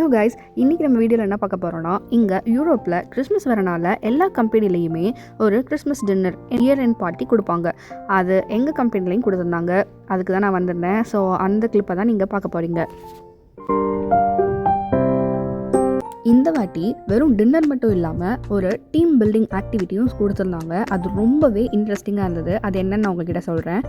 Hello guys, இன்றைக்கி நம்ம வீடியோவில் என்ன பார்க்க போகிறோன்னா, இங்கே யூரோப்பில் கிறிஸ்மஸ் வரனால எல்லா கம்பெனிலையுமே ஒரு Christmas dinner year end party கொடுப்பாங்க. அது எங்கள் கம்பெனிலையும் கொடுத்துருந்தாங்க. அதுக்கு தான் நான் வந்திருந்தேன். ஸோ அந்த கிளிப்பை தான் நீங்கள் பார்க்க போகிறீங்க. இந்த வாட்டி வெறும் டின்னர் மட்டும் இல்லாமல் ஒரு டீம் பில்டிங் ஆக்டிவிட்டியும் கொடுத்துருந்தாங்க. அது ரொம்பவே இன்ட்ரெஸ்டிங்காக இருந்தது. அது என்னென்னு நான் உங்ககிட்ட சொல்கிறேன்.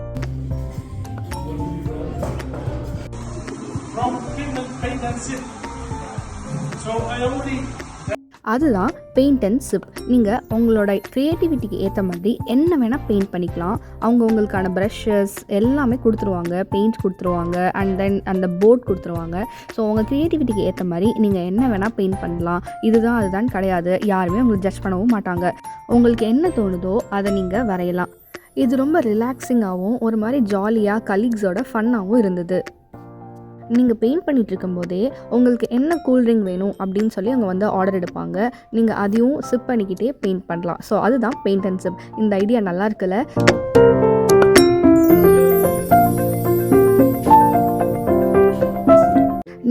அதுதான் பெயிண்ட் அண்ட் சிப். நீங்கள் உங்களோட க்ரியேட்டிவிட்டிக்கு ஏற்ற மாதிரி என்ன வேணால் பெயிண்ட் பண்ணிக்கலாம். அவங்க உங்களுக்கான ப்ரஷஸ் எல்லாமே கொடுத்துருவாங்க, பெயிண்ட் கொடுத்துருவாங்க, அண்ட் தென் அந்த போர்ட் கொடுத்துருவாங்க. ஸோ உங்கள் க்ரியேட்டிவிட்டிக்கு ஏற்ற மாதிரி நீங்கள் என்ன வேணால் பெயிண்ட் பண்ணலாம். இதுதான் அதுதான் கிடையாது. யாருமே உங்களுக்கு ஜட்ஜ் பண்ணவும் மாட்டாங்க. உங்களுக்கு என்ன தோணுதோ அதை நீங்கள் வரையலாம். இது ரொம்ப ரிலாக்ஸிங்காகவும் ஒரு மாதிரி ஜாலியாக கலீக்ஸோட ஃபன்னாகவும் இருந்தது. நீங்கள் பெயிண்ட் பண்ணிகிட்டு இருக்கும்போதே உங்களுக்கு என்ன கூல்ட்ரிங்க் வேணும் அப்படின்னு சொல்லி அவங்க வந்து ஆர்டர் எடுப்பாங்க. நீங்கள் அதையும் சிப் பண்ணிக்கிட்டே பெயிண்ட் பண்ணலாம். ஸோ அதுதான் பெயிண்ட் அண்ட் சிப். இந்த ஐடியா நல்லா இருக்குல்ல?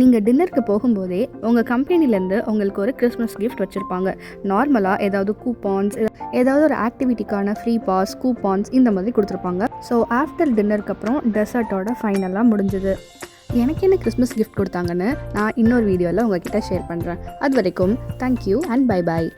நீங்கள் டின்னருக்கு போகும்போதே உங்கள் கம்பெனிலேருந்து உங்களுக்கு ஒரு கிறிஸ்மஸ் கிஃப்ட் வச்சுருப்பாங்க. நார்மலாக ஏதாவது கூப்பான்ஸ், ஏதாவது ஒரு ஆக்டிவிட்டிக்கான ஃப்ரீ பாஸ், கூப்பான்ஸ் இந்த மாதிரி கொடுத்துருப்பாங்க. ஸோ ஆஃப்டர் டின்னருக்கு அப்புறம் டெசர்ட்டோட ஃபைனலாக முடிஞ்சுது. எனக்கு என்ன கிறிஸ்மஸ் கிஃப்ட் கொடுத்தாங்கன்னு நான் இன்னொரு வீடியோவில் உங்ககிட்ட ஷேர் பண்ணுறேன். அது வரைக்கும் தேங்க்யூ அண்ட் பை பாய்.